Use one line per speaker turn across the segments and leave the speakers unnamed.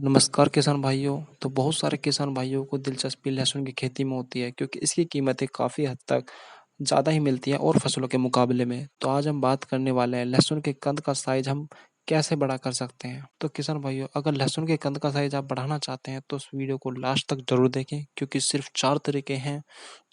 नमस्कार किसान भाइयों। तो बहुत सारे किसान भाइयों को दिलचस्पी लहसुन की खेती में होती है क्योंकि इसकी कीमतें काफ़ी हद तक ज़्यादा ही मिलती हैं और फसलों के मुकाबले में। तो आज हम बात करने वाले हैं लहसुन के कंद का साइज हम कैसे बड़ा कर सकते हैं। तो किसान भाइयों, अगर लहसुन के कंद का साइज आप बढ़ाना चाहते हैं तो इस वीडियो को लास्ट तक जरूर देखें क्योंकि सिर्फ 4 तरीके हैं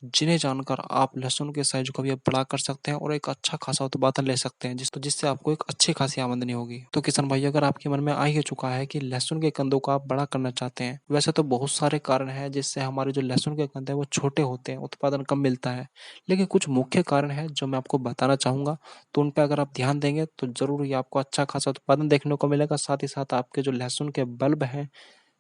जिन्हें जानकर आप लहसुन के साइज को भी आप बड़ा कर सकते हैं और एक अच्छा खासा उत्पादन ले सकते हैं जिससे आपको एक अच्छी खासी आमदनी होगी। तो किसान भाई, अगर आपके मन में आ ही चुका है कि लहसुन के कंदों को आप बड़ा करना चाहते हैं, वैसे तो बहुत सारे कारण हैं जिससे हमारे जो लहसुन के कंद है वो छोटे होते हैं, उत्पादन कम मिलता है। लेकिन कुछ मुख्य कारण है जो मैं आपको बताना चाहूंगा। तो उन पर अगर आप ध्यान देंगे तो जरूर ही आपको अच्छा खासा उत्पादन देखने को मिलेगा। साथ ही साथ आपके जो लहसुन के बल्ब हैं,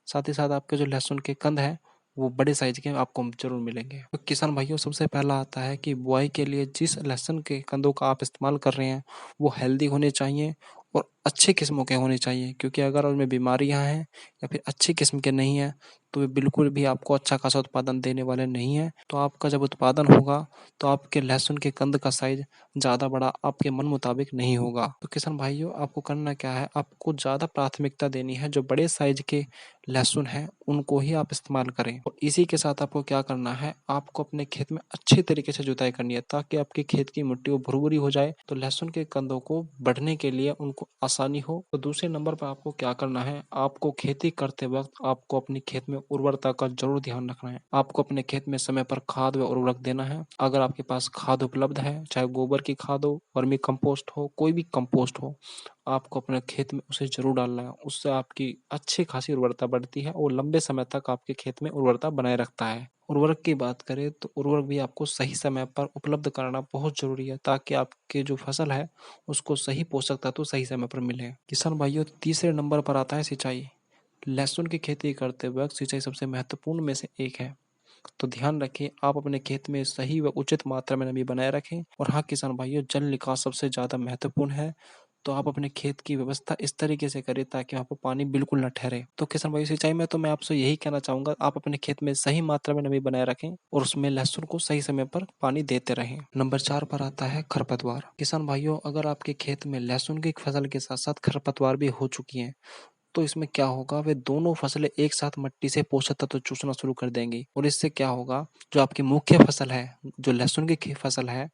साथ ही साथ आपके जो लहसुन के कंद हैं वो बड़े साइज के आपको जरूर मिलेंगे। तो किसान भाइयों, सबसे पहला आता है कि बुआई के लिए जिस लहसुन के कंदों का आप इस्तेमाल कर रहे हैं वो हेल्दी होने चाहिए और अच्छी किस्मों के होने चाहिए, क्योंकि अगर उनमें बीमारियां हैं या फिर अच्छी किस्म के नहीं हैं तो वे बिल्कुल भी आपको अच्छा खासा उत्पादन देने वाले नहीं हैं। तो आपका जब उत्पादन होगा तो आपके लहसुन के कंद का साइज ज़्यादा बड़ा आपके मन मुताबिक नहीं होगा। तो किसान भाइयों, आपको करना क्या है, आपको ज़्यादा प्राथमिकता देनी है जो बड़े साइज के लहसुन है उनको ही आप इस्तेमाल करें। और इसी के साथ आपको क्या करना है, आपको अपने खेत में अच्छे तरीके से जुताई करनी है ताकि आपके खेत की मिट्टी वो भुरभुरी हो जाए, तो लहसुन के कंदों को बढ़ने के लिए उनको आसानी हो। तो दूसरे नंबर पर आपको क्या करना है, आपको खेती करते वक्त आपको अपनी खेत में उर्वरता का जरूर ध्यान रखना है। आपको अपने खेत में समय पर खाद व उर्वरक देना है। अगर आपके पास खाद उपलब्ध है, चाहे गोबर की खाद हो, वर्मी कंपोस्ट हो, कोई भी कंपोस्ट हो, आपको अपने खेत में उसे जरूर डालना है। उससे आपकी अच्छी खासी उर्वरता बढ़ती है और लंबे समय तक आपके खेत में उर्वरता बनाए रखता है। उर्वरक की बात करें तो उर्वरक भी आपको सही समय पर उपलब्ध कराना बहुत जरूरी है ताकि आपके जो फसल है उसको सही पोषक तत्व सही समय पर मिले। किसान भाइयों, तीसरे नंबर पर आता है सिंचाई। लहसुन की खेती करते वक्त सिंचाई सबसे महत्वपूर्ण में से एक है। तो ध्यान रखें, आप अपने खेत में सही व उचित मात्रा में नमी बनाए रखें। और हाँ किसान भाइयों, जल निकास सबसे ज़्यादा महत्वपूर्ण है। तो आप अपने खेत की व्यवस्था इस तरीके से करें ताकि वहाँ पर पानी बिल्कुल न ठहरे। तो किसान भाई, सिंचाई में तो मैं आपसे यही कहना चाहूंगा, आप अपने खेत में सही मात्रा में नमी बनाए रखें और उसमें लहसुन को सही समय पर पानी देते रहें। नंबर 4 पर आता है खरपतवार। किसान भाइयों, अगर आपके खेत में लहसुन की फसल के साथ साथ खरपतवार भी हो चुकी है तो इसमें क्या होगा, वे दोनों फसलें एक साथ मिट्टी से पोषक तत्व चूसना शुरू कर देंगी और इससे क्या होगा, जो आपकी मुख्य फसल है, जो लहसुन की फसल है,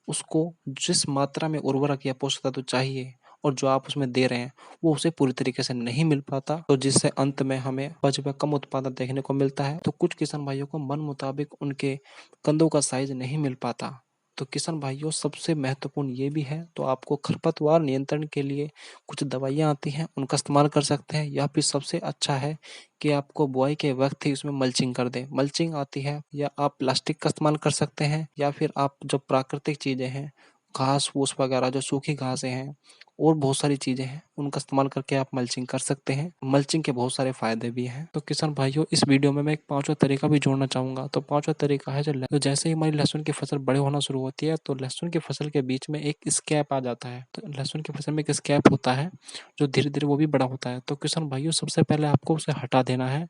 उसको जिस मात्रा में उर्वरक या पोषक तत्व चाहिए और जो आप उसमें दे रहे हैं वो उसे पूरी तरीके से नहीं मिल पाता, तो जिससे अंत में हमें उपज में कम उत्पादन देखने को मिलता है। तो कुछ किसान भाइयों को मन मुताबिक उनके कंदों का साइज नहीं मिल पाता। तो किसान भाइयों, सबसे महत्वपूर्ण ये भी है, तो आपको खरपतवार नियंत्रण के लिए कुछ दवाइयाँ आती हैं, उनका इस्तेमाल कर सकते हैं, या फिर सबसे अच्छा है कि आपको बुआई के वक्त ही उसमें मल्चिंग कर दें। मल्चिंग आती है, या आप प्लास्टिक का इस्तेमाल कर सकते हैं, या फिर आप जो प्राकृतिक चीज़ें हैं, घास फूस वगैरह, जो सूखी घासें हैं और बहुत सारी चीज़ें हैं, उनका इस्तेमाल करके आप मल्चिंग कर सकते हैं। मल्चिंग के बहुत सारे फायदे भी हैं। तो किसान भाइयों, इस वीडियो में मैं एक पांचवा तरीका भी जोड़ना चाहूँगा। तो पांचवा तरीका है, जो जैसे ही हमारी लहसुन की फसल बड़े होना शुरू होती है तो लहसुन की फसल के बीच में एक स्कैप आ जाता है। तो लहसुन की फसल में एक स्कैप होता है जो धीरे धीरे वो भी बड़ा होता है। तो किसान भाइयों, सबसे पहले आपको उसे हटा देना है,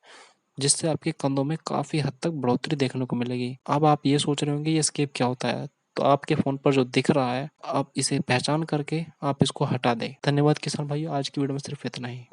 जिससे आपके कंधों में काफी हद तक बढ़ोतरी देखने को मिलेगी। अब आप ये सोच रहे होंगे ये स्केप क्या होता है, तो आपके फोन पर जो दिख रहा है आप इसे पहचान करके आप इसको हटा दें। धन्यवाद किसान भाइयों, आज की वीडियो में सिर्फ इतना ही।